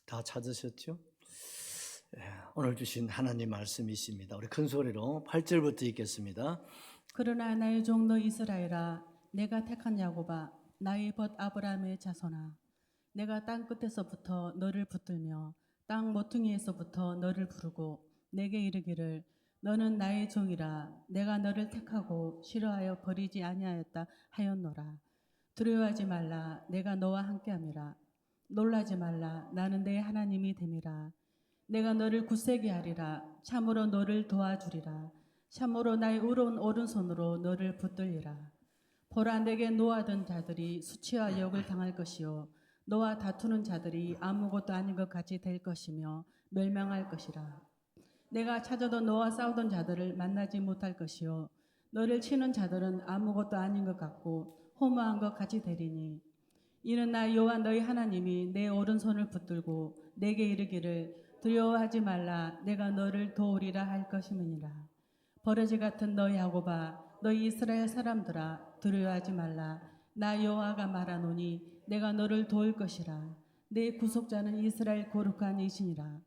다 찾으셨죠? 오늘 주신 하나님 말씀이십니다. 우리 큰 소리로 8절부터 읽겠습니다. 그러나 나의 종너 이스라엘아, 내가 택한 야곱아, 나의 벗 아브라함의 자손아, 내가 땅 끝에서부터 너를 붙들며 땅 모퉁이에서부터 너를 부르고 내게 이르기를 너는 나의 종이라. 내가 너를 택하고 싫어하여 버리지 아니하였다 하였노라. 두려워하지 말라. 내가 너와 함께함이라. 놀라지 말라. 나는 내 하나님이 됨이라. 내가 너를 굳세게 하리라. 참으로 너를 도와주리라. 참으로 나의 의로운 오른손으로 너를 붙들리라. 보라, 내게 노하던 자들이 수치와 욕을 당할 것이요 너와 다투는 자들이 아무것도 아닌 것 같이 될 것이며 멸망할 것이라. 내가 찾아도 너와 싸우던 자들을 만나지 못할 것이요 너를 치는 자들은 아무것도 아닌 것 같고 허무한 것 같이 되리니, 이는 나 여호와 너희 하나님이 내 오른손을 붙들고 내게 이르기를 두려워하지 말라. 내가 너를 도우리라 할 것임이니라. 버러지 같은 너희 야곱아, 너희 이스라엘 사람들아, 두려워하지 말라. 나 여호와가 말하노니 내가 너를 도울 것이라. 내 구속자는 이스라엘 거룩한 이시니라.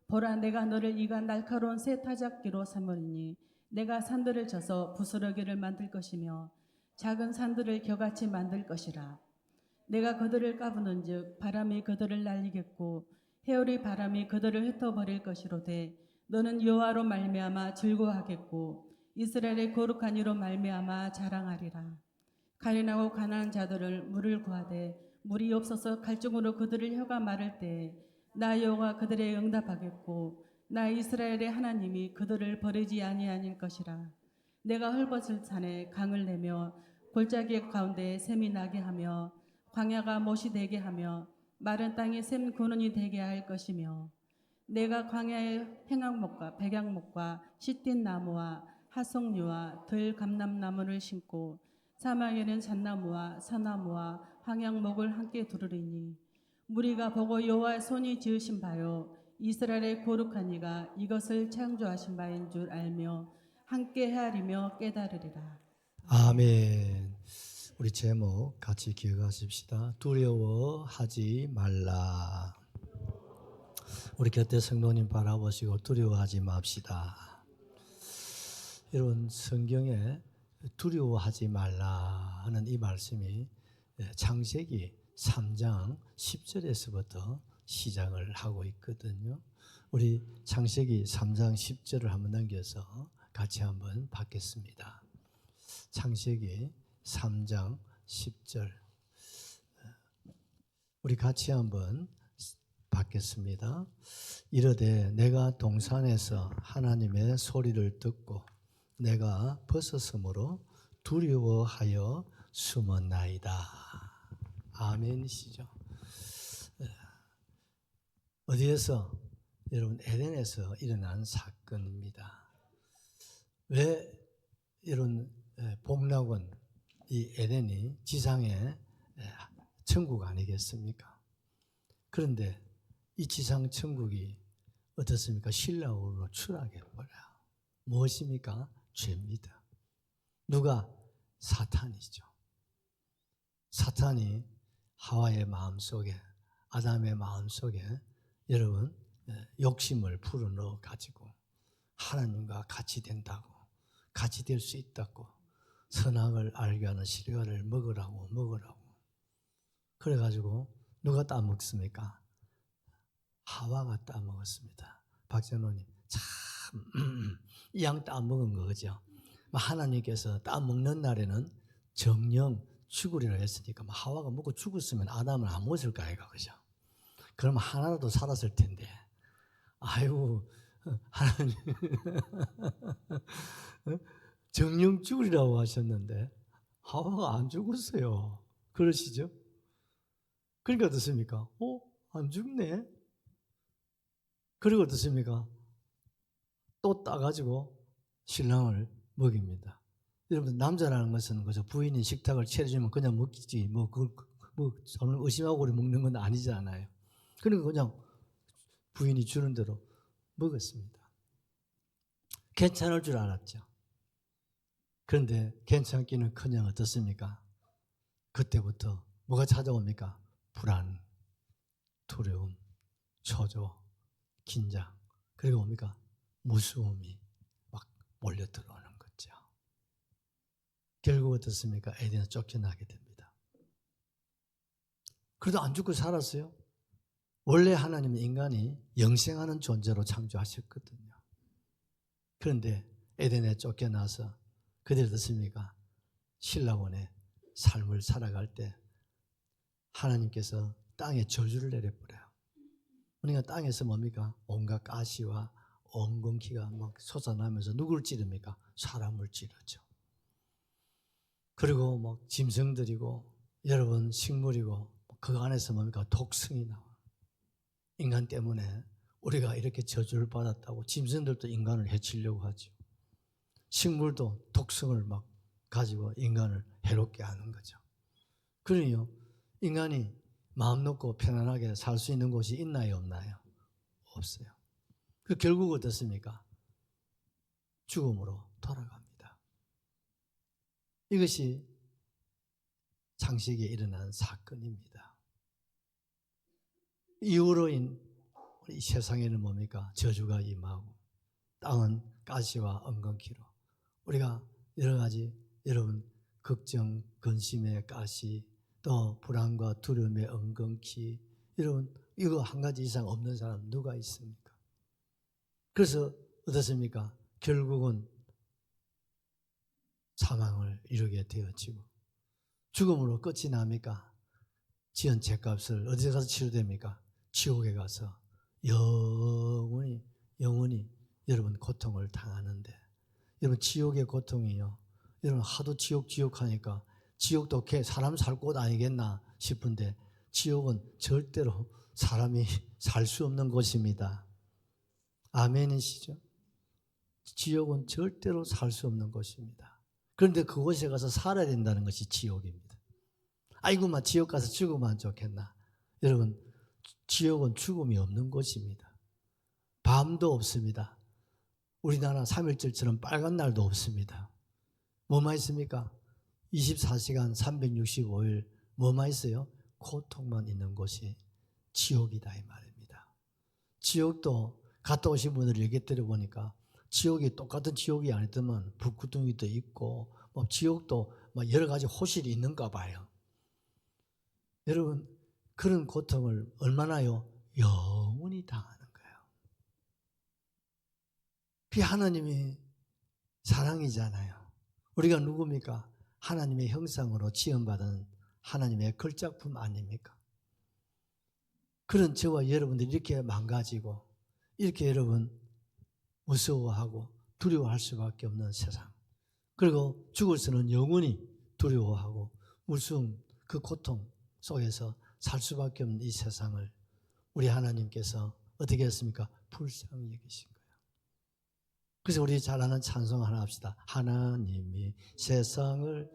보라, 내가 너를 이가 날카로운 새 타작기로 삼으리니 내가 산들을 쳐서 부스러기를 만들 것이며 작은 산들을 겨같이 만들 것이라. 내가 그들을 까부는즉 바람이 그들을 날리겠고 해오리 바람이 그들을 흩어버릴 것이로되 너는 여호와로 말미암아 즐거워하겠고 이스라엘의 거룩한 이로 말미암아 자랑하리라. 가련하고 가난한 자들을 물을 구하되 물이 없어서 갈증으로 그들을 혀가 마를 때에 나 여호와 그들의 응답하겠고 나 이스라엘의 하나님이 그들을 버리지 아니하닐 것이라. 내가 헐벗을 산에 강을 내며 골짜기 가운데 샘이 나게 하며 광야가 못이 되게 하며 마른 땅에 샘 근원이 되게 할 것이며, 내가 광야에 행악목과 백향목과 시띠 나무와 하석류와 들 감람나무를 심고 사막에는 잣나무와 사나무와 황양목을 함께 두르리니, 무리가 보고 여호와의 손이 지으신 바요 이스라엘의 거룩한 이가 이것을 창조하신 바인 줄 알며 함께 헤아리며 깨달으리라. 아멘. 우리 제목 같이 기억하십시다. 두려워하지 말라. 우리 곁에 성도님 바라보시고 두려워하지 맙시다. 이런 성경에 두려워하지 말라 하는 이 말씀이 창세기 3장 10절에서부터 시작을 하고 있거든요. 우리 창세기 3장 10절을 한번 넘겨서 같이 한번 받겠습니다. 창세기 3장 10절 우리 같이 한번 받겠습니다. 이르되 내가 동산에서 하나님의 소리를 듣고 내가 벗었으므로 두려워하여 숨었나이다. 아멘이시죠. 어디에서? 여러분, 에덴에서 일어난 사건입니다. 왜 이런 복락원, 이 에덴이 지상의 천국 아니겠습니까? 그런데 이 지상 천국이 어떻습니까? 신라으로 추락해버려요. 무엇입니까? 죄입니다. 누가? 사탄이죠. 사탄이 하와의 마음속에, 아담의 마음속에 여러분 욕심을 불어넣어 가지고 하나님과 같이 된다고, 같이 될 수 있다고, 선악을 알게 하는 실과를 먹으라고 그래가지고 누가 따먹습니까? 하와가 따먹었습니다. 박전호님 참 이 양 따먹은 거죠. 하나님께서 따먹는 날에는 정령 죽으리라 했으니까 하와가 먹고 죽었으면 아담은 안 먹었을까 아이가, 그죠? 그럼 하나라도 살았을 텐데, 아이고 하나님 정령 죽으리라고 하셨는데 하와가 안 죽었어요. 그러시죠? 그러니까 어떻습니까? 안 죽네? 그리고 어떻습니까? 또 따가지고 신랑을 먹입니다. 여러분, 남자라는 것은 그저 부인이 식탁을 차려주면 그냥 먹지, 저는 의심하고 먹는 건 아니잖아요. 그러니까 그냥 부인이 주는 대로 먹었습니다. 괜찮을 줄 알았죠. 그런데 괜찮기는커녕 어떻습니까? 그때부터 뭐가 찾아옵니까? 불안, 두려움, 초조, 긴장, 그리고 뭡니까? 무서움이 막 몰려 들어오는 거죠. 결국 어떻습니까? 에덴에서 쫓겨나게 됩니다. 그래도 안 죽고 살았어요. 원래 하나님은 인간이 영생하는 존재로 창조하셨거든요. 그런데 에덴에 쫓겨나서 그들이 어떻습니까? 신라원의 삶을 살아갈 때 하나님께서 땅에 저주를 내려버려요. 그러니까 땅에서 뭡니까? 온갖 가시와 엉겅퀴가 막 솟아나면서 누구를 찌릅니까? 사람을 찌르죠. 그리고 막 짐승들이고 여러분 식물이고 그 안에서 뭡니까? 독성이 나와. 인간 때문에 우리가 이렇게 저주를 받았다고 짐승들도 인간을 해치려고 하죠. 식물도 독성을 막 가지고 인간을 해롭게 하는 거죠. 그러니요, 인간이 마음 놓고 편안하게 살 수 있는 곳이 있나요, 없나요? 없어요. 그 결국 어떻습니까? 죽음으로 돌아갑니다. 이것이 창세기에 일어난 사건입니다. 이후로인 이 세상에는 뭡니까? 저주가 임하고 땅은 가시와 엉겅퀴로 우리가 여러 가지 여러분 걱정, 근심의 가시 또 불안과 두려움의 엉겅퀴 여러분 이거 한 가지 이상 없는 사람 누가 있습니까? 그래서 어떻습니까? 결국은 사망을 이루게 되어지고 죽음으로 끝이 납니까? 지은 죄값을 어디에 가서 치료됩니까? 지옥에 가서 영원히 여러분 고통을 당하는데 여러분 지옥의 고통이요. 여러분 하도 지옥 하니까 지옥도 사람 살 곳 아니겠나 싶은데 지옥은 절대로 사람이 살 수 없는 곳입니다. 아멘이시죠? 지옥은 절대로 살 수 없는 곳입니다. 그런데 그곳에 가서 살아야 된다는 것이 지옥입니다. 아이고만 지옥 가서 죽으면 좋겠나. 여러분 지옥은 죽음이 없는 곳입니다. 밤도 없습니다. 우리나라 3.1절처럼 빨간 날도 없습니다. 뭐만 있습니까? 24시간 365일 뭐만 있어요? 고통만 있는 곳이 지옥이다 이 말입니다. 지옥도 갔다 오신 분들 얘기 들어보니까 지옥이 똑같은 지옥이 아니더만 불구덩이도 있고 뭐 지옥도 막 여러 가지 호실이 있는가 봐요. 여러분 그런 고통을 얼마나요? 영원히 당하는 거예요. 그 하나님이 사랑이잖아요. 우리가 누굽니까? 하나님의 형상으로 지음받은 하나님의 걸작품 아닙니까? 그런 저와 여러분들이 이렇게 망가지고 이렇게 여러분 무서워하고 두려워할 수밖에 없는 세상. 그리고 죽어서는 영원히 두려워하고 무서운 그 고통 속에서 살 수밖에 없는 이 세상을 우리 하나님께서 어떻게 했습니까? 불쌍히 여기신 거예요. 그래서 우리 잘 아는 찬송 하나 합시다. 하나님이 세상을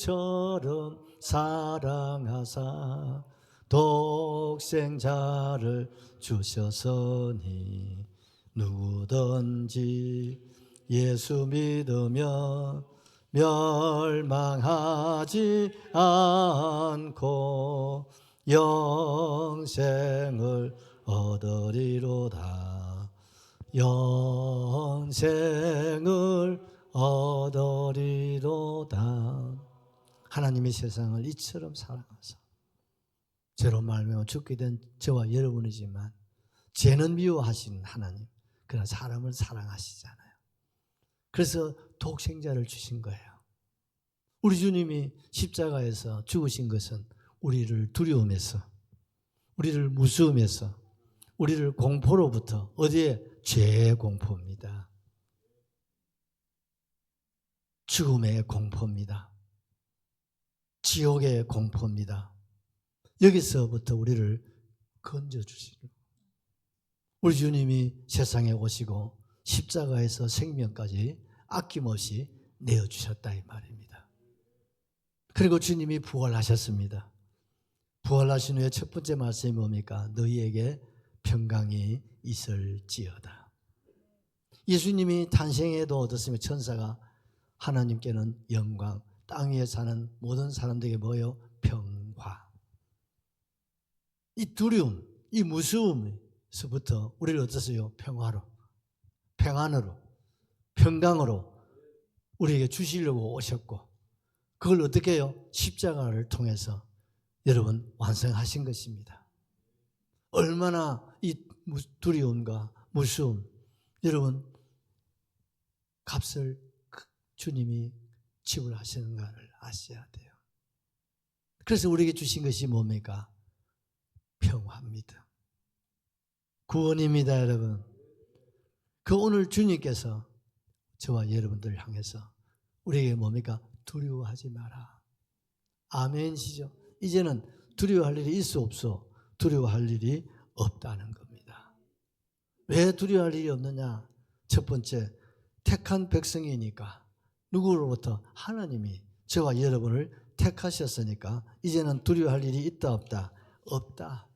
이처럼 사랑하사 독생자를 주셨으니 누구든지 예수 믿으면 멸망하지 않고 영생을 얻으리로다. 영생을 얻으리로다. 하나님이 세상을 이처럼 사랑하사 죄로 말미암아 죽게 된 저와 여러분이지만 죄는 미워하시는 하나님, 그러나 사람을 사랑하시잖아요. 그래서 독생자를 주신 거예요. 우리 주님이 십자가에서 죽으신 것은 우리를 두려움에서, 우리를 무서움에서, 우리를 공포로부터, 어디에? 죄의 공포입니다. 죽음의 공포입니다. 지옥의 공포입니다. 여기서부터 우리를 건져주시고 우리 주님이 세상에 오시고 십자가에서 생명까지 아낌없이 내어주셨다 이 말입니다. 그리고 주님이 부활하셨습니다. 부활하신 후에 첫 번째 말씀이 뭡니까? 너희에게 평강이 있을지어다. 예수님이 탄생에도 어떻습니까? 천사가 하나님께는 영광, 땅 위에 사는 모든 사람들에게 뭐예요? 평화. 이 두려움, 이 무서움에서부터 우리를 어떠세요? 평안으로, 평강으로 우리에게 주시려고 오셨고, 그걸 어떻게 해요? 십자가를 통해서 여러분 완성하신 것입니다. 얼마나 이 두려움과 무서움, 여러분 값을 주님이 지불하시는가를 아셔야 돼요. 그래서 우리에게 주신 것이 뭡니까? 평화입니다. 구원입니다, 여러분. 그 오늘 주님께서 저와 여러분들을 향해서 우리에게 뭡니까? 두려워하지 마라. 아멘이시죠? 이제는 두려워할 일이 있어 없어? 두려워할 일이 없다는 겁니다. 왜 두려워할 일이 없느냐? 첫 번째, 택한 백성이니까. 누구로부터? 하나님이 저와 여러분을 택하셨으니까 이제는 두려워할 일이 있다 없다? 없다.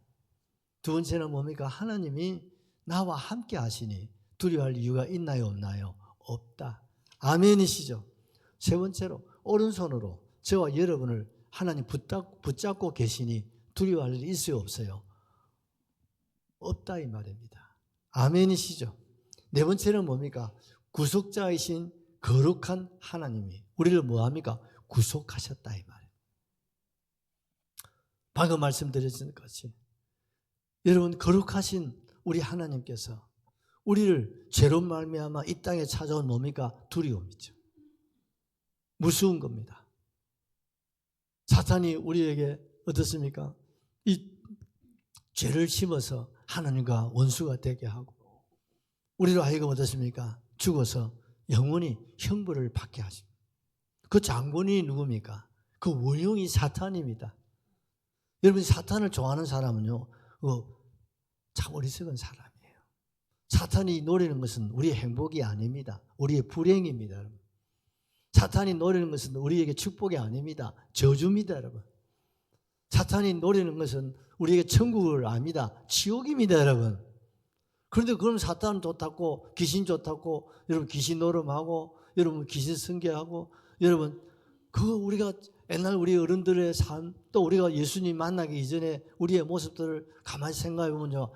두 번째는 뭡니까? 하나님이 나와 함께 하시니 두려워할 이유가 있나요 없나요? 없다. 아멘이시죠? 세 번째로 오른손으로 저와 여러분을 하나님 붙잡고 계시니 두려워할 일이 있어요 없어요? 없다 이 말입니다. 아멘이시죠? 네 번째는 뭡니까? 구속자이신 거룩한 하나님이 우리를 뭐합니까? 구속하셨다 이 말이에요. 방금 말씀드렸던 것이 여러분 거룩하신 우리 하나님께서 우리를 죄로 말미암아 이 땅에 찾아온 뭡니까? 두려움이죠. 무서운 겁니다. 사탄이 우리에게 어떻습니까? 이 죄를 심어서 하나님과 원수가 되게 하고 우리로 하여금 어떻습니까? 죽어서 영원히 형벌을 받게 하십니다. 그 장본인이 누굽니까? 그 원흉이 사탄입니다. 여러분 사탄을 좋아하는 사람은요 참 어리석은 사람이에요. 사탄이 노리는 것은 우리의 행복이 아닙니다. 우리의 불행입니다. 여러분. 사탄이 노리는 것은 우리에게 축복이 아닙니다. 저주입니다. 여러분. 사탄이 노리는 것은 우리에게 천국을 압니다. 지옥입니다. 여러분. 그런데 그럼 사탄은 좋다고 귀신 좋다고 여러분 귀신 노름하고 여러분 귀신 승계하고 여러분 그거 우리가 옛날 우리 어른들의 삶 또 우리가 예수님 만나기 이전에 우리의 모습들을 가만히 생각해 보면요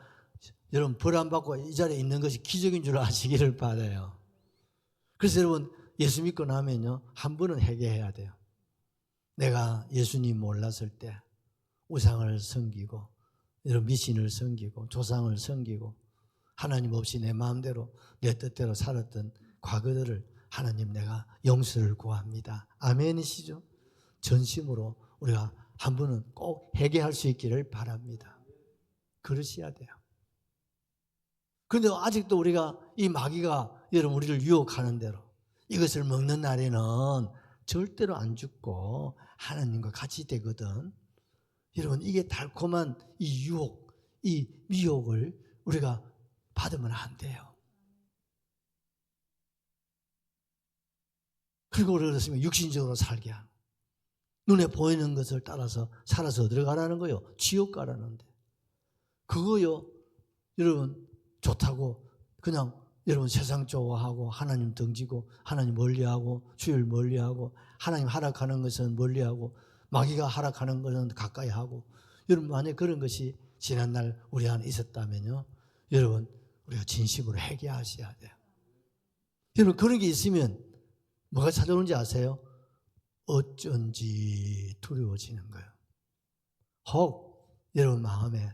여러분 벌 안 받고 이 자리에 있는 것이 기적인 줄 아시기를 바라요. 그래서 여러분 예수 믿고 나면요 한 번은 회개해야 돼요. 내가 예수님 몰랐을 때 우상을 섬기고 여러분 미신을 섬기고 조상을 섬기고 하나님 없이 내 마음대로 내 뜻대로 살았던 과거들을 하나님 내가 용서를 구합니다. 아멘이시죠? 전심으로 우리가 한 번은 꼭 회개할 수 있기를 바랍니다. 그러셔야 돼요. 그런데 아직도 우리가 이 마귀가 여러분 우리를 유혹하는 대로 이것을 먹는 날에는 절대로 안 죽고 하나님과 같이 되거든. 여러분 이게 달콤한 이 유혹, 이 미혹을 우리가 받으면 안 돼요. 그리고 그렇습니다. 육신적으로 살게 하는 눈에 보이는 것을 따라서 살아서 어디로 가라는 거요? 지옥 가라는데 그거요 여러분 좋다고 그냥 여러분 세상 좋아하고 하나님 등지고 하나님 멀리하고 주일 멀리하고 하나님 하락하는 것은 멀리하고 마귀가 하락하는 것은 가까이 하고 여러분 만약 그런 것이 지난날 우리 안에 있었다면요 여러분 우리가 진심으로 회개하셔야 돼요. 여러분 그런 게 있으면 뭐가 찾아오는지 아세요? 어쩐지 두려워지는 거예요. 혹 여러분 마음에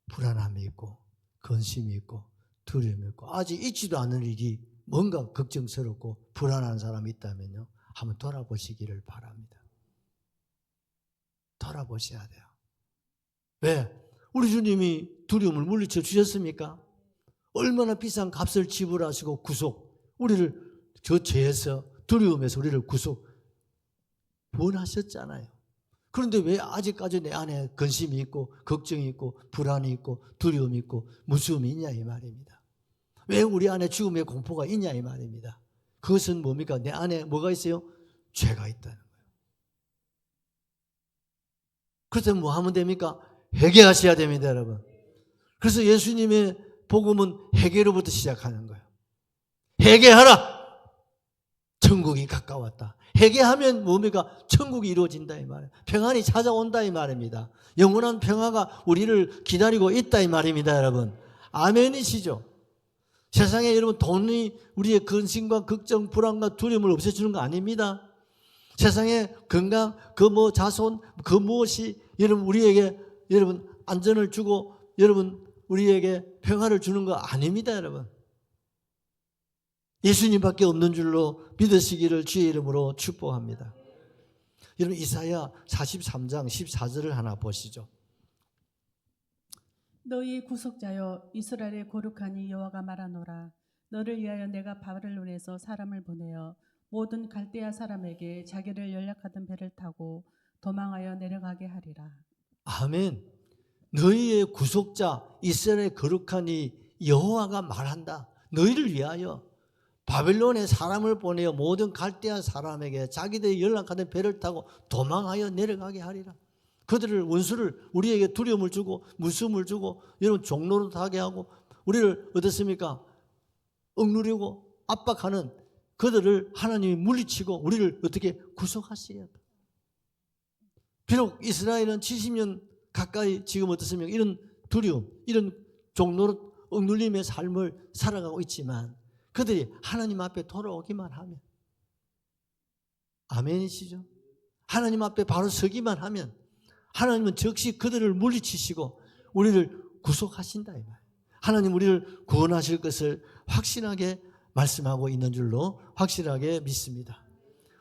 불안함이 있고 근심이 있고 두려움이 있고 아직 있지도 않은 일이 뭔가 걱정스럽고 불안한 사람이 있다면요 한번 돌아보시기를 바랍니다. 돌아보셔야 돼요. 왜? 우리 주님이 두려움을 물리쳐 주셨습니까? 얼마나 비싼 값을 지불하시고 우리를 저 죄에서 두려움에서 우리를 구원하셨잖아요. 그런데 왜 아직까지 내 안에 근심이 있고 걱정이 있고 불안이 있고 두려움이 있고 무서움이 있냐 이 말입니다. 왜 우리 안에 죽음의 공포가 있냐 이 말입니다. 그것은 뭡니까? 내 안에 뭐가 있어요? 죄가 있다는 거예요. 그렇다면 뭐 하면 됩니까? 회개하셔야 됩니다, 여러분. 그래서 예수님의 복음은 회개로부터 시작하는 거예요. 회개하라! 천국이 가까웠다. 회개하면 뭡니까? 천국이 이루어진다 이 말이에요. 평안이 찾아온다 이 말입니다. 영원한 평화가 우리를 기다리고 있다 이 말입니다, 여러분. 아멘이시죠? 세상에 여러분 돈이 우리의 근심과 걱정, 불안과 두려움을 없애주는 거 아닙니다. 세상에 건강, 자손, 무엇이 여러분 우리에게 여러분 안전을 주고 여러분 우리에게 평화를 주는 거 아닙니다, 여러분. 예수님밖에 없는 줄로 믿으시기를 주의 이름으로 축복합니다. 여러분 이사야 43장 14절을 하나 보시죠. 너희 구속자여 이스라엘의 거룩하니 여호와가 말하노라. 너를 위하여 내가 바벨론에서 사람을 보내어 모든 갈대아 사람에게 자기를 연락하던 배를 타고 도망하여 내려가게 하리라. 아멘. 너희의 구속자 이스라엘의 거룩하니 여호와가 말한다. 너희를 위하여 바벨론에 사람을 보내어 모든 갈대아 사람에게 자기들이 연락하던 배를 타고 도망하여 내려가게 하리라. 그들을 원수를 우리에게 두려움을 주고 무서움을 주고 여러분 종노릇하게 하고 우리를 어떻습니까? 억누르고 압박하는 그들을 하나님이 물리치고 우리를 어떻게 구속하시겠다. 비록 이스라엘은 70년 가까이 지금 어떻습니까? 이런 두려움, 이런 종노릇 억눌림의 삶을 살아가고 있지만 그들이 하나님 앞에 돌아오기만 하면 아멘이시죠? 하나님 앞에 바로 서기만 하면 하나님은 즉시 그들을 물리치시고 우리를 구속하신다 이 말이에요. 하나님 우리를 구원하실 것을 확신하게 말씀하고 있는 줄로 확실하게 믿습니다.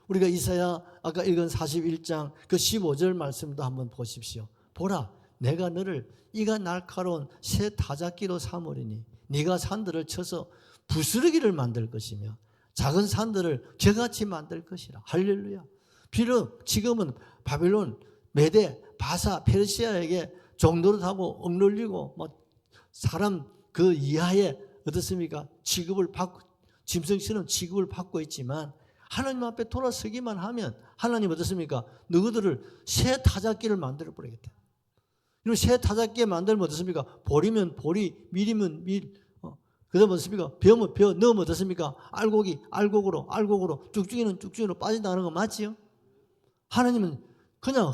우리가 이사야 아까 읽은 41장 그 15절 말씀도 한번 보십시오. 보라 내가 너를 이가 날카로운 새 타작기로 삼으리니 네가 산들을 쳐서 부스러기를 만들 것이며 작은 산들을 저같이 만들 것이라. 할렐루야. 비록 지금은 바벨론, 메대, 바사, 페르시아에게 종노릇하고 억눌리고 사람 그 이하의 어떻습니까? 취급을 받고 짐승처럼 취급을 받고 있지만 하나님 앞에 돌아서기만 하면 하나님 어떻습니까? 너희들을 새 타작기를 만들어 버리겠다. 이런 새 타작기 만들면 어떻습니까? 보리면 보리, 밀이면 밀, 그다음 어떻습니까? 벼면 벼, 넣으면 어떻습니까? 알곡이 알곡으로, 알곡으로, 쭉쭉이는 쭉쭉이로 빠져나가는 거 맞지요? 하나님은 그냥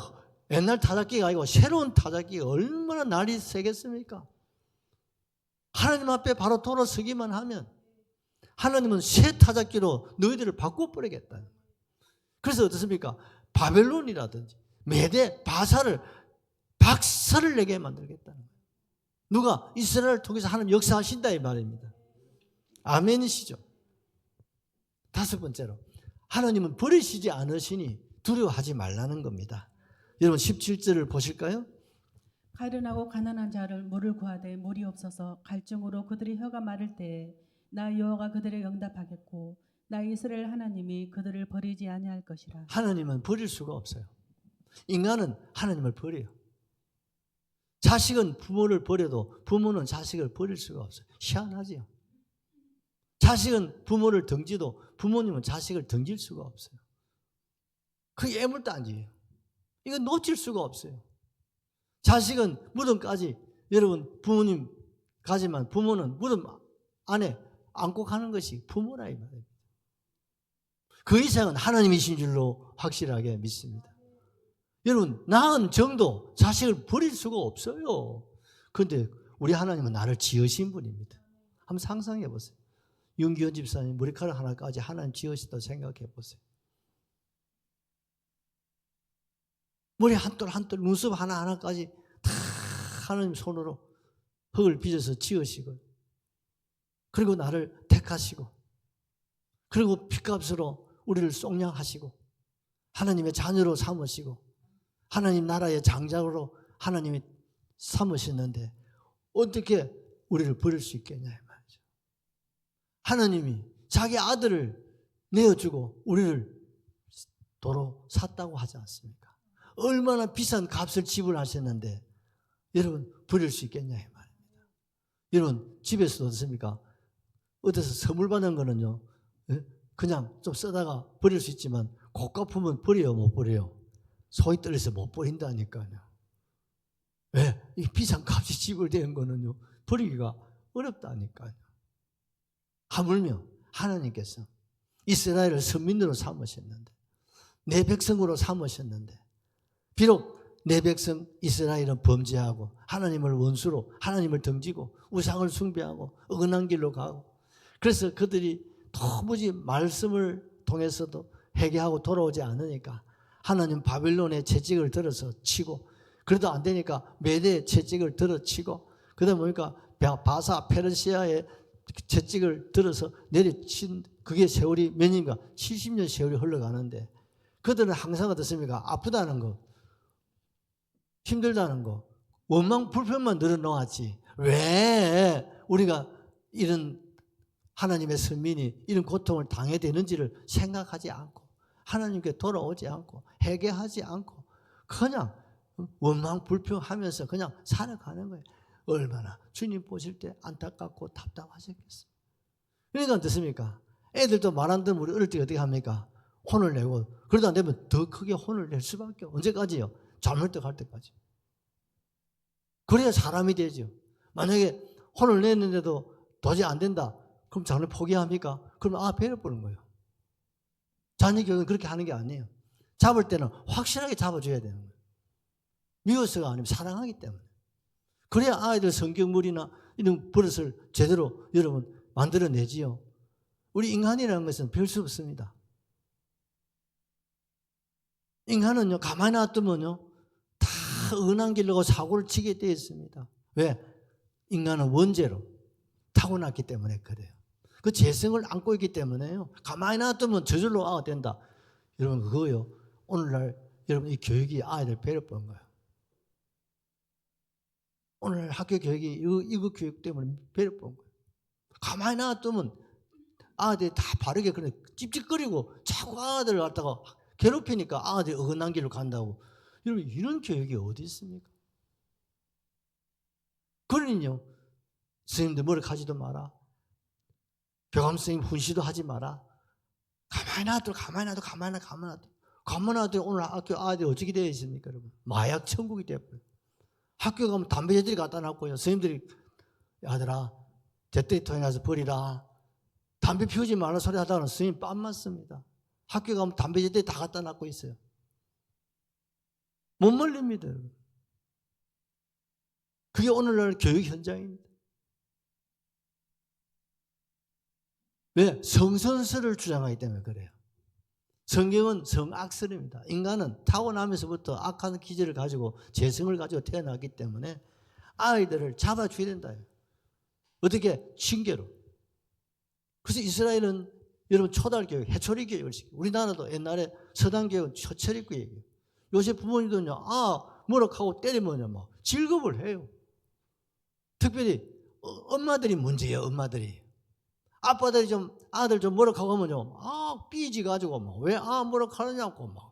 옛날 타작기가 아니고 새로운 타작기가 얼마나 날이 새겠습니까? 하나님 앞에 바로 돌아서기만 하면 하나님은 새 타작기로 너희들을 바꿔버리겠다. 그래서 어떻습니까? 바벨론이라든지 메대, 바사를 박살을 내게 만들겠다는 거예요. 누가? 이스라엘을 통해서 하나님 역사하신다 이 말입니다. 아멘이시죠? 다섯 번째로 하나님은 버리시지 않으시니 두려워하지 말라는 겁니다. 여러분 17절을 보실까요? 가련하고 가난한 자를 물을 구하되 물이 없어서 갈증으로 그들의 혀가 마를 때에 나 여호와가 그들에게 응답하겠고 나 이스라엘 하나님이 그들을 버리지 아니할 것이라. 하나님은 버릴 수가 없어요. 인간은 하나님을 버려요. 자식은 부모를 버려도 부모는 자식을 버릴 수가 없어요. 희한하지요. 자식은 부모를 등지도 부모님은 자식을 등질 수가 없어요. 그게 애물단지예요. 이건 놓칠 수가 없어요. 자식은 무덤까지 여러분 부모님 가지만 부모는 무덤 안에 안고 가는 것이 부모라 이 말이에요. 그 이상은 하나님이신 줄로 확실하게 믿습니다. 여러분 낳은 정도 자식을 버릴 수가 없어요. 그런데 우리 하나님은 나를 지으신 분입니다. 한번 상상해 보세요. 윤기현 집사님 머리카락 하나까지 하나님 지으셨다고 생각해 보세요. 머리 한돌 한돌 눈썹 하나하나까지 다 하나님 손으로 흙을 빚어서 지으시고 그리고 나를 택하시고 그리고 핏값으로 우리를 속량하시고 하나님의 자녀로 삼으시고 하나님 나라의 장작으로 하나님이 삼으셨는데 어떻게 우리를 버릴 수 있겠냐 이 말이죠. 하나님이 자기 아들을 내어주고 우리를 도로 샀다고 하지 않습니까? 얼마나 비싼 값을 지불하셨는데 여러분 버릴 수 있겠냐 이 말입니다. 여러분 집에서도 어떻습니까? 어디서 선물 받은 거는요 그냥 좀 쓰다가 버릴 수 있지만 고가품은 버려요 못 버려요? 소위 떨려서 못 버린다니까요. 왜? 이 비싼 값이 지불된 거는요 버리기가 어렵다니까요. 하물며 하나님께서 이스라엘을 선민으로 삼으셨는데, 내 백성으로 삼으셨는데, 비록 내 백성 이스라엘은 범죄하고 하나님을 원수로, 하나님을 등지고 우상을 숭배하고 어긋난 길로 가고, 그래서 그들이 도무지 말씀을 통해서도 회개하고 돌아오지 않으니까 하나님 바빌론의 채찍을 들어서 치고, 그래도 안 되니까 메대의 채찍을 들어치고, 그러다 보니까 바사 페르시아의 채찍을 들어서 내리친, 그게 세월이 몇 년인가 70년 세월이 흘러가는데, 그들은 항상 어떻습니까? 아프다는 거, 힘들다는 거, 원망 불평만 늘어놓았지, 왜 우리가 이런 하나님의 선민이 이런 고통을 당해야 되는지를 생각하지 않고, 하나님께 돌아오지 않고 회개하지 않고 그냥 원망 불평하면서 그냥 살아가는 거예요. 얼마나 주님 보실 때 안타깝고 답답하셨겠어요. 그러니까 어떻습니까? 애들도 말 안 들으면 우리 어릴 때 어떻게 합니까? 혼을 내고, 그러도 안 되면 더 크게 혼을 낼 수밖에. 언제까지요? 잠을 때 갈 때까지. 그래야 사람이 되죠. 만약에 혼을 냈는데도 도저히 안 된다, 그럼 자녀 포기합니까? 그럼 배려보는 거예요. 자녀 교육은 그렇게 하는 게 아니에요. 잡을 때는 확실하게 잡아줘야 되는 거예요. 미워서가 아니면 사랑하기 때문에. 그래야 아이들 성경물이나 이런 버릇을 제대로 여러분 만들어내지요. 우리 인간이라는 것은 별 수 없습니다. 인간은요, 가만히 놔두면요, 다 은한 길로 사고를 치게 되어 있습니다. 왜? 인간은 원죄로 타고났기 때문에 그래요. 그 죄성을 안고 있기 때문에요, 가만히 놔두면 저절로 된다. 여러분, 그거요, 오늘날 여러분 이 교육이 아이들 배려보는 거예요. 오늘 학교 교육이 이거 교육 때문에 배려보는 거예요. 가만히 놔두면 아들이 다 바르게 그냥 찝찝거리고 자꾸 아들을 갖다가 괴롭히니까 아들이 어긋난 길로 간다고. 여러분, 이런 교육이 어디 있습니까? 그러니요, 선생님들 머리카지도 마라, 교감 선생님 훈시도 하지 마라. 가만히 놔둬. 오늘 학교 아들이 어떻게 되어 있습니까, 여러분? 마약 천국이 되어버려요. 학교 가면 담배재들이 갖다 놨고요, 선생님들이 아들아 제때터에 가서 버리라, 담배 피우지 말라 소리 하다가는 선생님 뺨 맞습니다. 학교 가면 담배재들이 다 갖다 놨고 있어요. 못 멀립니다, 여러분. 그게 오늘날 교육 현장입니다. 왜? 성선설을 주장하기 때문에 그래요. 성경은 성악설입니다. 인간은 타고나면서부터 악한 기질을 가지고 재성을 가지고 태어나기 때문에 아이들을 잡아줘야 된다. 어떻게? 징계로. 그래서 이스라엘은 여러분 초달교육, 해초리 교육을 시키고, 우리나라도 옛날에 서당교육은 초철이 교육이에요. 요새 부모님들은요, 뭐라고 때리면요, 막 질겁을 해요. 특별히 엄마들이 문제예요. 엄마들이. 아빠들이 좀 아들 좀 뭐라고 하면요, 삐지 가지고 막 왜 뭐라고 하느냐고 막.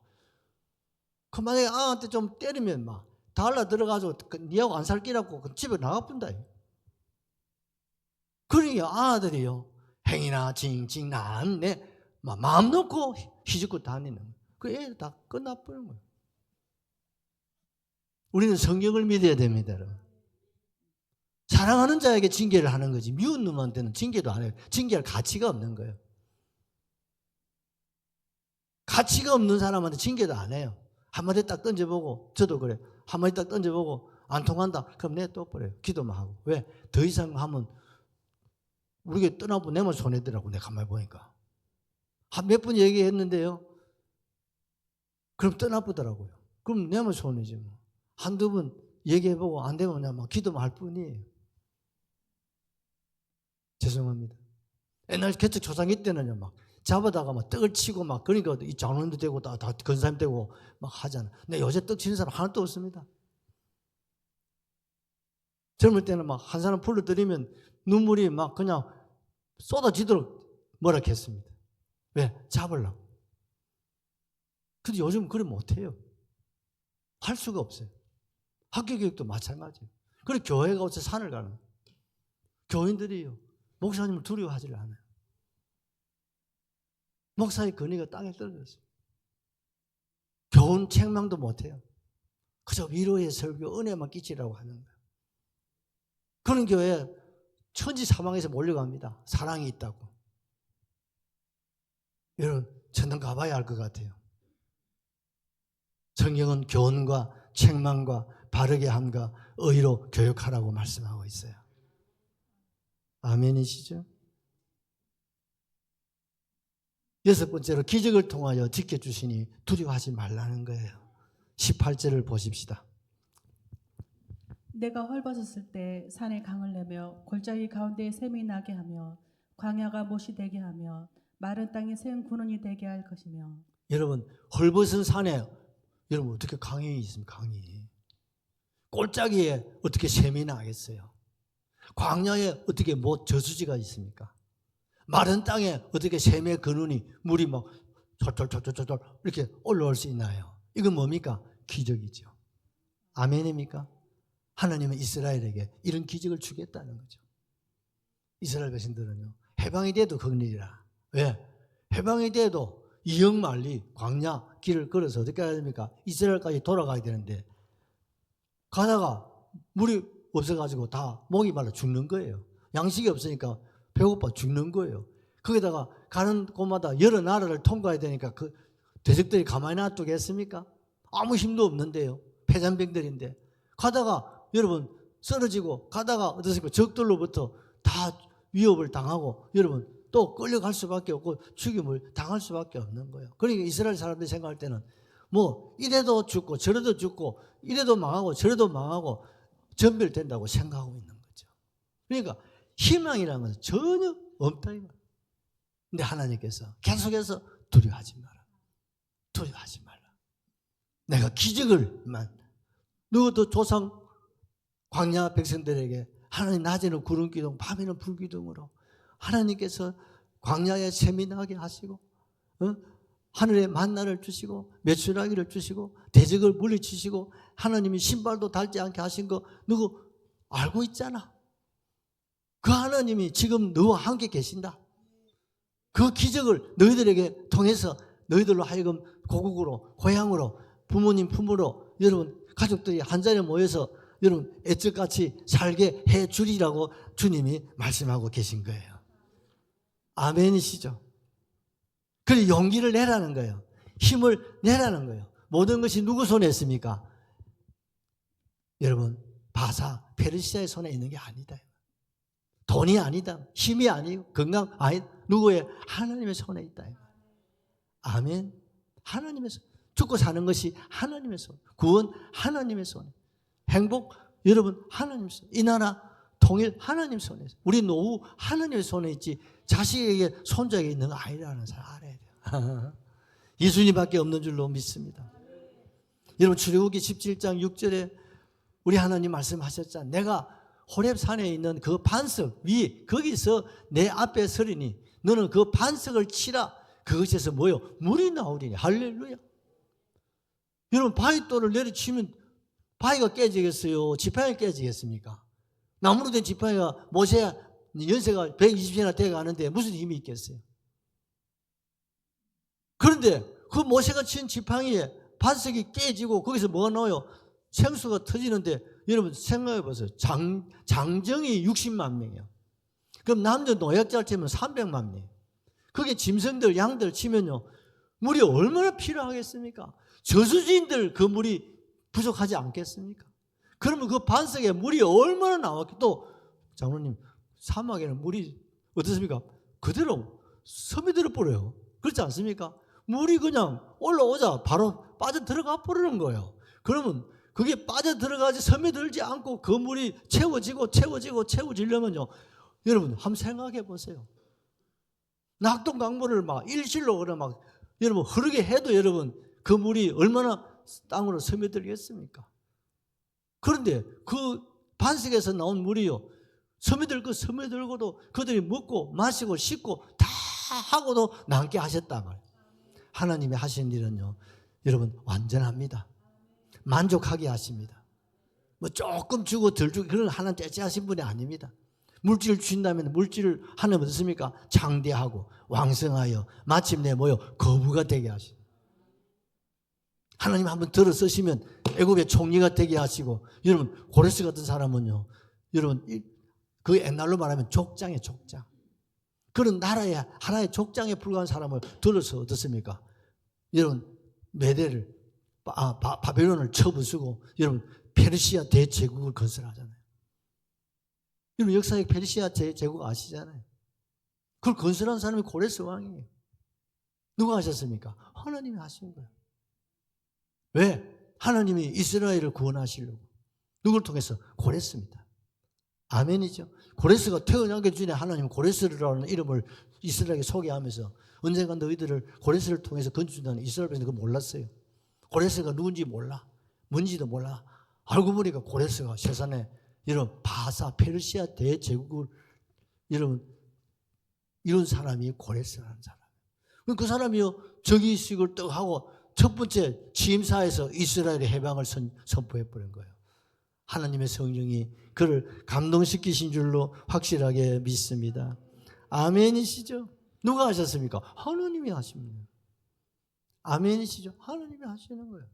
그 만약에 아한테 좀 때리면 막 달라 들어가지고 니하고 안 살기라고 집에 나가본다. 그러니까 아들이요, 행이나 징징 나네 막 마음 놓고 희죽고 다니는. 그 애들 다 끝나버리는 거예요. 우리는 성경을 믿어야 됩니다, 여러분. 사랑하는 자에게 징계를 하는 거지, 미운 놈한테는 징계도 안 해요. 징계할 가치가 없는 거예요. 가치가 없는 사람한테 징계도 안 해요. 한마디 딱 던져보고, 저도 그래, 한마디 딱 던져보고 안 통한다, 그럼 내둬버려요. 기도만 하고. 왜? 더 이상 하면 우리가 떠나고 내만 손해더라고. 내가 가만히 보니까 한 몇 번 얘기했는데요, 그럼 떠나보더라고요. 그럼 내만 손해지 뭐. 한두 번 얘기해보고 안 되면 그냥 막 기도만 할 뿐이에요. 죄송합니다. 옛날 개척 초창기 때는요, 막 잡아다가 막 떡을 치고 막, 그러니까 이 장로님도 되고 다 건사님 되고 막 하잖아. 근데 요새 떡 치는 사람 하나도 없습니다. 젊을 때는 막 한 사람 불러들이면 눈물이 막 그냥 쏟아지도록 뭐라 했습니다. 왜? 잡으려고. 근데 요즘 그래 못해요. 할 수가 없어요. 학교 교육도 마찬가지예요. 그리고 교회가 어째 산을 가는 거예요. 교인들이요, 목사님을 두려워하지 않아요. 목사의 권위가 땅에 떨어졌어요. 교훈 책망도 못해요. 그저 위로의 설교, 은혜만 끼치라고 하는 거예요. 그런 교회에 천지 사방에서 몰려갑니다. 사랑이 있다고. 여러분 천당 가봐야 알 것 같아요. 성경은 교훈과 책망과 바르게 함과 의로 교육하라고 말씀하고 있어요. 아멘이시죠? 여섯 번째로 기적을 통하여 지켜주시니 두려워하지 말라는 거예요. 18절을 보십시다. 내가 헐벗었을 때 산에 강을 내며 골짜기 가운데 샘이 나게 하며 광야가 못이 되게 하며 마른 땅에 샘 군원이 되게 할 것이며. 여러분 헐벗은 산에 여러분 어떻게 강이 있습니까? 강이. 골짜기에 어떻게 샘이 나겠어요? 광야에 어떻게 뭐 저수지가 있습니까? 마른 땅에 어떻게 샘의 근원이 물이 막 철철철철철 이렇게 올라올 수 있나요? 이건 뭡니까? 기적이죠. 아멘입니까? 하나님은 이스라엘에게 이런 기적을 주겠다는 거죠. 이스라엘 백성들은요 해방이 돼도 그일이라. 왜? 해방이 돼도 이역만리 광야 길을 걸어서 어떻게 해야 됩니까? 이스라엘까지 돌아가야 되는데 가다가 물이 없어가지고 다 목이 말라 죽는 거예요. 양식이 없으니까 배고파 죽는 거예요. 거기다가 가는 곳마다 여러 나라를 통과해야 되니까 그 대적들이 가만히 놔두겠습니까? 아무 힘도 없는데요. 패잔병들인데 가다가 여러분 쓰러지고 가다가 어떻습니까? 적들로부터 다 위협을 당하고 여러분 또 끌려갈 수밖에 없고 죽임을 당할 수밖에 없는 거예요. 그러니까 이스라엘 사람들이 생각할 때는 뭐 이래도 죽고 저래도 죽고 이래도 망하고 저래도 망하고 전멸된다고 생각하고 있는 거죠. 그러니까 희망이라는 것은 전혀 없다 이거예요. 근데 하나님께서 계속해서 두려워하지 마라. 두려워하지 말라. 내가 기적을만 누구도 조상 광야 백성들에게 하나님 낮에는 구름 기둥 밤에는 불 기둥으로 하나님께서 광야에 샘이 나게 하시고 하늘에 만나를 주시고 메추라기를 주시고 대적을 물리치시고 하나님이 신발도 닳지 않게 하신 거 누구 알고 있잖아. 그 하나님이 지금 너와 함께 계신다. 그 기적을 너희들에게 통해서 너희들로 하여금 고국으로 고향으로 부모님 품으로 여러분 가족들이 한자리에 모여서 여러분 애적같이 살게 해주리라고 주님이 말씀하고 계신 거예요. 아멘이시죠? 그래서 용기를 내라는 거예요. 힘을 내라는 거예요. 모든 것이 누구 손에 있습니까? 여러분 바사 페르시아의 손에 있는 게 아니다. 돈이 아니다. 힘이 아니고 건강 아니 누구의 하나님의 손에 있다. 아멘. 하나님의 손. 죽고 사는 것이 하나님의 손. 구원 하나님의 손. 행복 여러분 하나님 손. 이 나라 통일 하나님 손에 있어. 우리 노후 하나님의 손에 있지 자식에게 손자에게 있는 거 아니라는 사람 알아야 돼요. 예수님밖에 없는 줄로 믿습니다. 여러분 출애굽기 17장 6절에 우리 하나님 말씀하셨잖아요. 내가 호렙산에 있는 그 반석 위 거기서 내 앞에 서리니 너는 그 반석을 치라. 그것에서 뭐요? 물이 나오리니. 할렐루야. 여러분 바위돌을 내리치면 바위가 깨지겠어요? 지팡이가 깨지겠습니까? 나무로 된 지팡이가 모세 연세가 120세나 돼가는데 무슨 힘이 있겠어요? 그런데 그 모세가 친 지팡이에 반석이 깨지고 거기서 뭐가 나와요? 생수가 터지는데 여러분 생각해 보세요. 장정이 60만 명이에요. 그럼 남녀 노약자를 치면 300만 명. 그게 짐승들 양들 치면요. 물이 얼마나 필요하겠습니까? 저수지인들 그 물이 부족하지 않겠습니까? 그러면 그 반석에 물이 얼마나 나왔겠 또 장로님 사막에는 물이 어떻습니까? 그대로 스며들어 버려요. 그렇지 않습니까? 물이 그냥 올라오자 바로 빠져 들어가 버리는 거예요. 그러면 그게 빠져 들어가지 스며들지 않고 그 물이 채워지려면요. 여러분 한번 생각해 보세요. 낙동 강물을 막 일실로 그래 막 여러분 흐르게 해도 여러분 그 물이 얼마나 땅으로 스며들겠습니까? 그런데 그 반석에서 나온 물이요. 스며들고도 그들이 먹고 마시고 씻고 다 하고도 남게 하셨단 말이에요. 하나님이 하신 일은요. 여러분 완전합니다. 만족하게 하십니다. 뭐 조금 주고 덜 주고 그런 하나님 째째하신 분이 아닙니다. 물질을 주신다면 물질을 하나님 어떻습니까? 장대하고 왕성하여 마침내 뭐요? 거부가 되게 하시고 하나님 한번 들어 쓰시면 애굽의 총리가 되게 하시고 여러분 고레스 같은 사람은요. 여러분 그 옛날로 말하면 족장이에요. 족장. 그런 나라의 하나의 족장에 불과한 사람을 들어서 어떻습니까? 여러분 메대를 바벨론을 쳐부수고 여러분 페르시아 대제국을 건설하잖아요. 여러분 역사의 페르시아 제국 아시잖아요. 그걸 건설한 사람이 고레스 왕이에요. 누가 하셨습니까? 하나님이 하신 거예요. 왜? 하나님이 이스라엘을 구원하시려고. 누굴 통해서? 고레스입니다. 아멘이죠. 고레스가 태어나기 전에 하나님은 고레스라는 이름을 이스라엘에게 소개하면서 언젠가 너희들을 고레스를 통해서 건져준다는 이스라엘 백성이 그걸 몰랐어요. 고레스가 누군지 몰라. 뭔지도 몰라. 알고 보니까 고레스가 세상에 여러분 바사 페르시아 대제국을 여러분 이런 사람이 고레스라는 사람. 그 사람이요 정의식을 떡 하고 첫 번째 취임사에서 이스라엘의 해방을 선포해 버린 거예요. 하나님의 성령이 그를 감동시키신 줄로 확실하게 믿습니다. 아멘이시죠? 누가 하셨습니까? 하나님이 하십니다. 아멘이시죠? 하나님이 하시는 거예요.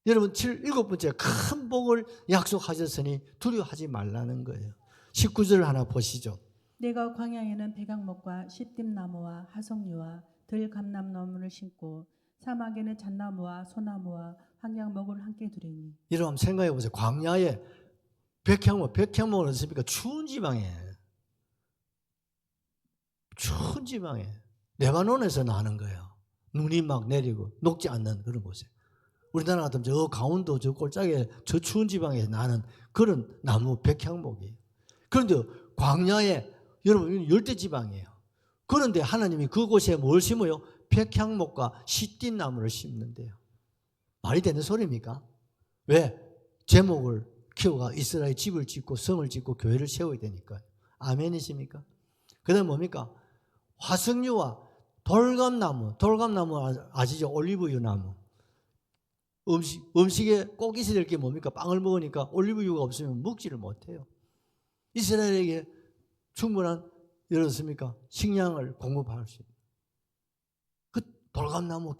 여러분 7번째 큰 복을 약속하셨으니 두려워하지 말라는 거예요. 19절 하나 보시죠. 내가 광야에는 백향목과 시띠나무와 하석류와 들감람나무를 심고 사막에는 잣나무와 소나무와 황양목을 함께 두리니. 여러분 한번 생각해 보세요. 광야에 백향목은 어떻습니까? 추운 지방에 레바논에서 나는 거예요. 눈이 막 내리고 녹지 않는 그런 곳에. 우리나라 같으면 저 강원도 저 꼴짝에 저 추운 지방에 나는 그런 나무 백향목이에요. 그런데 광야에 여러분 열대 지방이에요. 그런데 하나님이 그곳에 뭘 심어요? 백향목과 시띠나무를 심는데요. 말이 되는 소리입니까? 왜? 제목을 키워가 이스라엘 집을 짓고 성을 짓고 교회를 세워야 되니까요. 아멘이십니까? 그 다음에 뭡니까? 화석류와 돌감나무 아시죠? 올리브유 나무. 음식에 꼭 있어야 될 게 뭡니까? 빵을 먹으니까 올리브유가 없으면 먹지를 못해요. 이스라엘에게 충분한 이렇습니까? 식량을 공급할 수 있는 그 돌감나무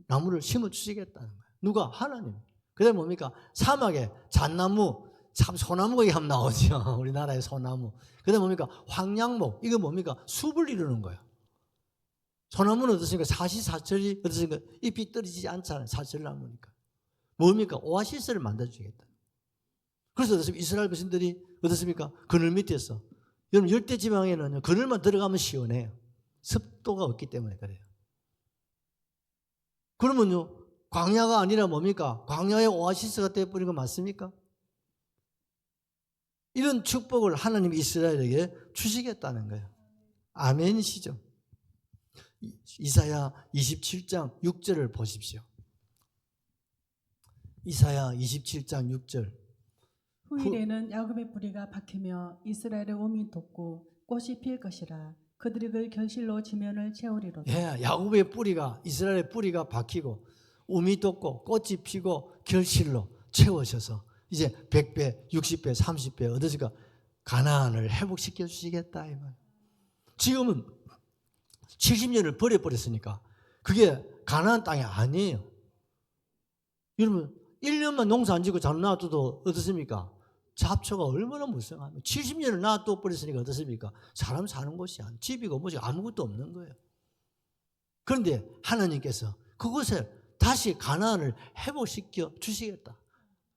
나무를 심어 주시겠다는 거예요. 누가? 하나님. 그다음에 뭡니까? 사막에 잣나무, 참 소나무가 하면 나오죠. 우리나라의 소나무. 그다음에 뭡니까? 황량목. 이거 뭡니까? 숲을 이루는 거예요. 소나무는 어떻습니까? 사시사철이 어떻습니까? 잎이 떨어지지 않잖아요. 사철나무니까. 뭡니까? 오아시스를 만들어주겠다. 그래서 어떻습니까? 이스라엘 백성들이 어떻습니까? 그늘 밑에서. 여러분 열대지방에는 그늘만 들어가면 시원해요. 습도가 없기 때문에 그래요. 그러면요 광야가 아니라 뭡니까? 광야의 오아시스가 되어버린 거 맞습니까? 이런 축복을 하나님이 이스라엘에게 주시겠다는 거예요. 아멘이시죠? 이사야 27장 6절을 보십시오. 이사야 27장 6절. 후일에는 야곱의 뿌리가 박히며 이스라엘의 몸이 돋고 꽃이 필 것이라. 그들이 그 결실로 지면을 채우리로다. 예, 야곱의 뿌리가 이스라엘의 뿌리가 박히고 움이 돋고 꽃이 피고 결실로 채워져서 이제 100배, 60배, 30배 얻으니까 가나안을 회복시켜 주시겠다 이 말. 지금은 70년을 버려버렸으니까 그게 가나안 땅이 아니에요. 여러분 1년만 농사 안 짓고 잘 놔둬도 어떻습니까? 잡초가 얼마나 무성하면 70년을 놔둬 버렸으니까 어떻습니까? 사람 사는 곳이 집이고 뭐지 아무것도 없는 거예요. 그런데 하나님께서 그곳에 다시 가나안을 회복시켜 주시겠다.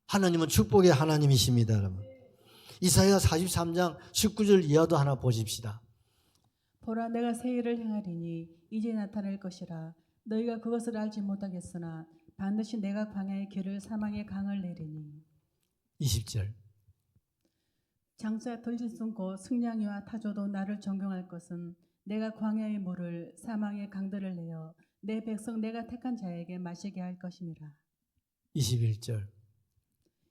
하나님은 축복의 하나님이십니다, 여러분. 이사야 43장 19절 이하도 하나 보십시다. 보라 내가 새 일을 행하리니 이제 나타날 것이라. 너희가 그것을 알지 못하겠으나 반드시 내가 광야의 길을 사망의 강을 내리니. 20절. 장차 들짐승고 승냥이와 타조도 나를 존경할 것은 내가 광야의 물을 사망의 강들을 내어 내 백성 내가 택한 자에게 마시게 할 것임이라. 21절.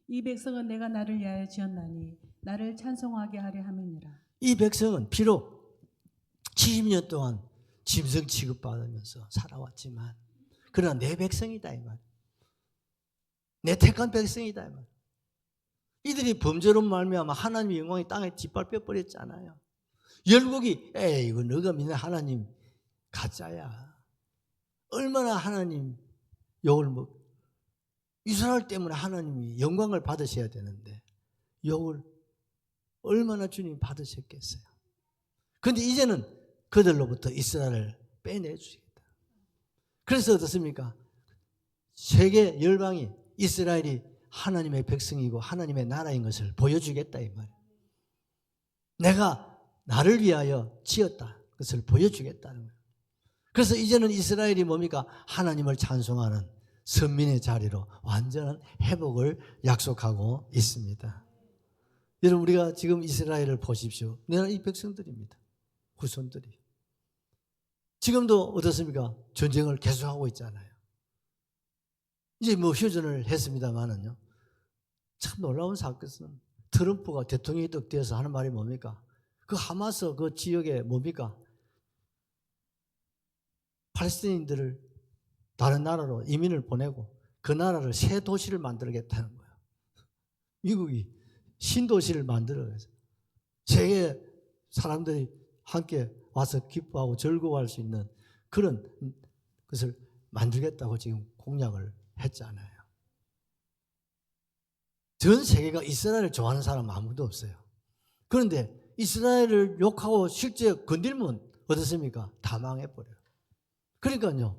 이 백성은 내가 나를 위하여 지었나니 나를 찬송하게 하려 함이니라. 이 백성은 비록 70년 동안 짐승 취급받으면서 살아왔지만 그러나 내 백성이다 이 말. 내 택한 백성이다 이 말. 이들이 범죄로 말미암아 하나님의 영광이 땅에 짓밟혀 버렸잖아요. 열국이 이거 너가 믿는 하나님 가짜야. 얼마나 하나님 욕을 먹. 이스라엘 때문에 하나님이 영광을 받으셔야 되는데 욕을 얼마나 주님 받으셨겠어요. 그런데 이제는 그들로부터 이스라엘을 빼내주시겠다. 그래서 어떻습니까? 세계 열방이 이스라엘이 하나님의 백성이고 하나님의 나라인 것을 보여주겠다 이 말이에요. 내가 나를 위하여 지었다. 그것을 보여주겠다는 거예요. 그래서 이제는 이스라엘이 뭡니까? 하나님을 찬송하는 선민의 자리로 완전한 회복을 약속하고 있습니다. 여러분 우리가 지금 이스라엘을 보십시오. 내가 이 백성들입니다. 후손들이. 지금도 어떻습니까? 전쟁을 계속하고 있잖아요. 이제 뭐 휴전을 했습니다만은요. 참 놀라운 사건은 트럼프가 대통령이 딱 되어서 하는 말이 뭡니까? 그 하마스 그 지역에 뭡니까? 팔레스타인들을 다른 나라로 이민을 보내고 그 나라를 새 도시를 만들겠다는 거예요. 미국이 신도시를 만들어서 세계 사람들이 함께 와서 기뻐하고 즐거워할 수 있는 그런 것을 만들겠다고 지금 공약을 했잖아요. 전 세계가 이스라엘을 좋아하는 사람 아무도 없어요. 그런데 이스라엘을 욕하고 실제 건들면 어떻습니까? 다 망해버려요. 그러니까요.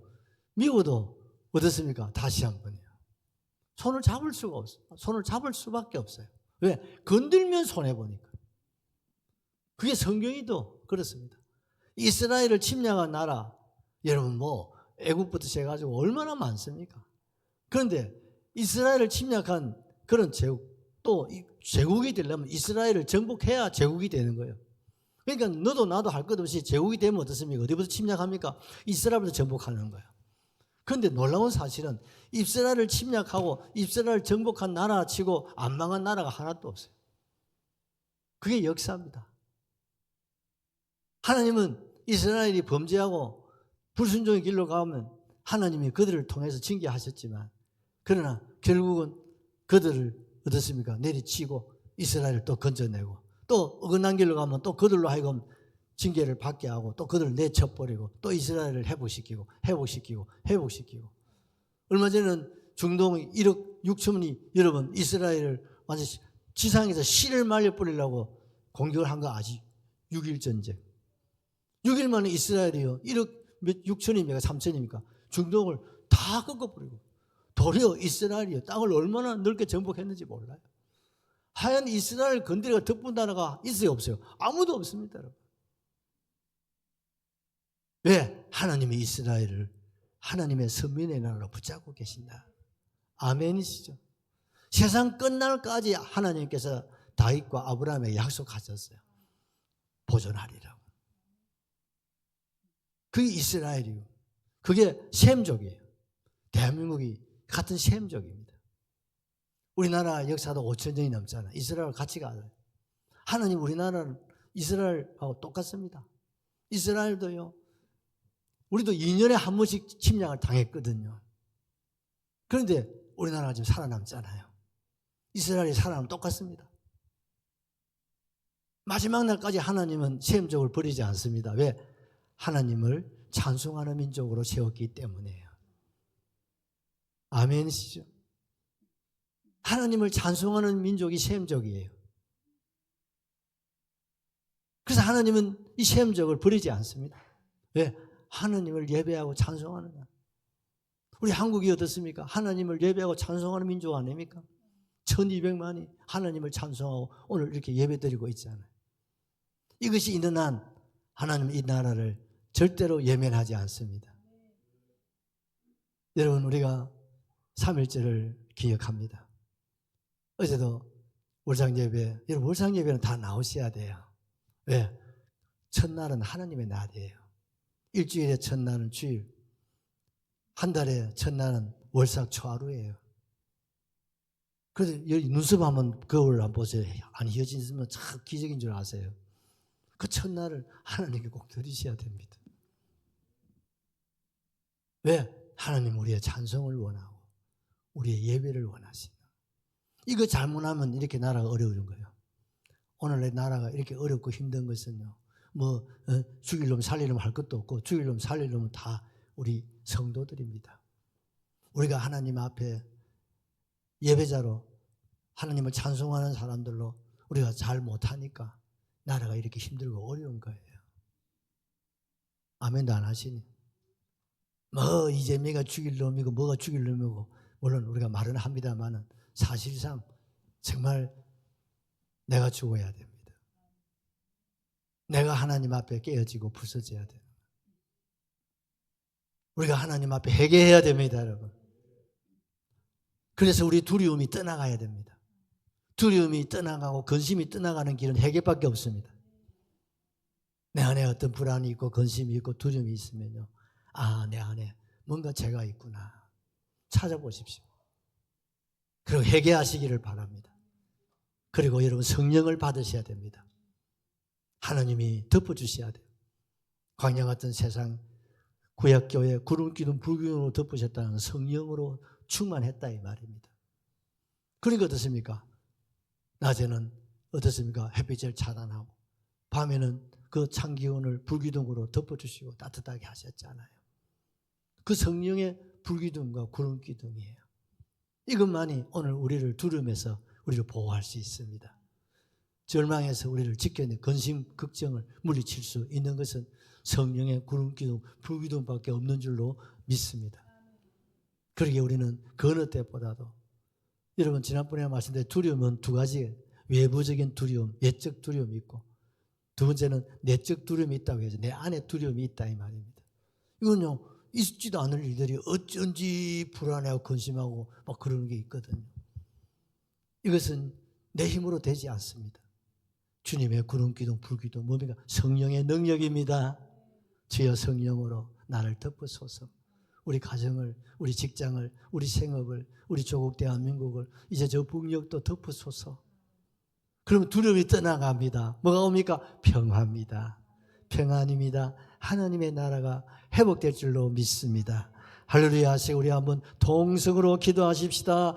미국도 어떻습니까? 다시 한번요. 손을 잡을 수가 없어요. 손을 잡을 수밖에 없어요. 왜? 건들면 손해보니까. 그게 성경이도 그렇습니다. 이스라엘을 침략한 나라, 여러분 뭐 애국부터 시작해가지고 얼마나 많습니까? 그런데 이스라엘을 침략한 그런 제국, 또 제국이 되려면 이스라엘을 정복해야 제국이 되는 거예요. 그러니까 너도 나도 할 것 없이 제국이 되면 어떻습니까? 어디부터 침략합니까? 이스라엘부터 정복하는 거예요. 그런데 놀라운 사실은 이스라엘을 침략하고 이스라엘을 정복한 나라 치고 안 망한 나라가 하나도 없어요. 그게 역사입니다. 하나님은 이스라엘이 범죄하고 불순종의 길로 가면 하나님이 그들을 통해서 징계하셨지만 그러나 결국은 그들을 어떻습니까? 내리치고 이스라엘을 또 건져내고 또 어긋난 길로 가면 또 그들로 하여금 징계를 받게 하고 또 그들을 내쳐버리고 또 이스라엘을 회복시키고 얼마 전에는 중동 1억 6천이 여러분 이스라엘을 완전 지상에서 씨를 말려버리려고 공격을 한 거 아직 6일 전쟁 6일 만에 이스라엘이요 1억 몇 6천입니까 3천입니까 중동을 다 꺾어버리고 도리어 이스라엘이요 땅을 얼마나 넓게 정복했는지 몰라요. 하얀 이스라엘 건드리가 덮은 나라가 있어요 없어요? 아무도 없습니다. 여러분. 왜? 하나님이 이스라엘을 하나님의 선민의 나라로 붙잡고 계신다. 아멘이시죠? 세상 끝날까지 하나님께서 다윗과 아브라함에게 약속하셨어요. 보존하리라고. 그게 이스라엘이고 그게 셈족이에요. 대한민국이 같은 셈족입니다. 우리나라 역사도 5천 년이 넘잖아요. 이스라엘 같이 가요. 하나님 우리나라는 이스라엘하고 똑같습니다. 이스라엘도요. 우리도 2년에 한 번씩 침략을 당했거든요. 그런데 우리나라가 지금 살아남잖아요. 이스라엘이 살아남으면 똑같습니다. 마지막 날까지 하나님은 셈족을 버리지 않습니다. 왜? 하나님을 찬송하는 민족으로 세웠기 때문이에요. 아멘이시죠? 하나님을 찬송하는 민족이 셈족이에요. 그래서 하나님은 이 셈족을 버리지 않습니다. 왜? 하나님을 예배하고 찬송하는 날. 우리 한국이 어떻습니까? 하나님을 예배하고 찬송하는 민족 아닙니까? 1200만이 하나님을 찬송하고 오늘 이렇게 예배드리고 있잖아요. 이것이 있는 한 하나님은 이 나라를 절대로 예면하지 않습니다. 여러분 우리가 3.1절을 기억합니다. 어제도 월상예배, 여러분 월상예배는 다 나오셔야 돼요. 왜? 첫날은 하나님의 날이에요. 일주일의 첫날은 주일, 한 달의 첫날은 월삭초하루예요. 그래서 여기 눈썹 한번 거울 한번 보세요. 안 휘어진 있으면 참 기적인 줄 아세요. 그 첫날을 하나님께 꼭 드리셔야 됩니다. 왜? 하나님 우리의 찬송을 원하고 우리의 예배를 원하신다. 이거 잘못하면 이렇게 나라가 어려운 거예요. 오늘의 나라가 이렇게 어렵고 힘든 것은요. 죽일 놈 살릴 놈 할 것도 없고 죽일 놈 살릴 놈은 다 우리 성도들입니다. 우리가 하나님 앞에 예배자로 하나님을 찬송하는 사람들로 우리가 잘 못하니까 나라가 이렇게 힘들고 어려운 거예요. 아멘도 안 하시니. 뭐 이재명이가 죽일 놈이고 뭐가 죽일 놈이고 물론 우리가 말은 합니다만은 사실상 정말 내가 죽어야 됩니다. 내가 하나님 앞에 깨어지고 부서져야 돼요. 우리가 하나님 앞에 회개해야 됩니다, 여러분. 그래서 우리 두려움이 떠나가야 됩니다. 두려움이 떠나가고 근심이 떠나가는 길은 회개밖에 없습니다. 내 안에 어떤 불안이 있고 근심이 있고 두려움이 있으면요, 아, 내 안에 뭔가 죄가 있구나 찾아보십시오. 그리고 회개하시기를 바랍니다. 그리고 여러분 성령을 받으셔야 됩니다. 하나님이 덮어주셔야 돼요. 광야 같은 세상 구약교회 구름기둥 불기둥으로 덮으셨다는 성령으로 충만했다 이 말입니다. 그러니까 어떻습니까? 낮에는 어떻습니까? 햇빛을 차단하고 밤에는 그 찬기운을 불기둥으로 덮어주시고 따뜻하게 하셨잖아요. 그 성령의 불기둥과 구름기둥이에요. 이것만이 오늘 우리를 두려움에서 우리를 보호할 수 있습니다. 절망에서 우리를 지켜내 근심, 걱정을 물리칠 수 있는 것은 성령의 구름기둥, 불기둥밖에 없는 줄로 믿습니다. 그러기에 우리는 그 어느 때보다도 여러분 지난번에 말씀드린 두려움은 두 가지, 외부적인 두려움, 외적 두려움이 있고 두 번째는 내적 두려움이 있다고 해서 내 안에 두려움이 있다 이 말입니다. 이건요 있지도 않을 일들이 어쩐지 불안해하고 근심하고 막 그러는 게 있거든요. 이것은 내 힘으로 되지 않습니다. 주님의 구름기둥, 불기둥 뭡니까? 성령의 능력입니다. 주여 성령으로 나를 덮으소서. 우리 가정을, 우리 직장을, 우리 생업을, 우리 조국 대한민국을 이제 저 북녘도 덮으소서. 그러면 두려움이 떠나갑니다. 뭐가 옵니까? 평화입니다. 평안입니다. 하나님의 나라가 회복될 줄로 믿습니다. 할렐루야 하시고 우리 한번 동성으로 기도하십시다.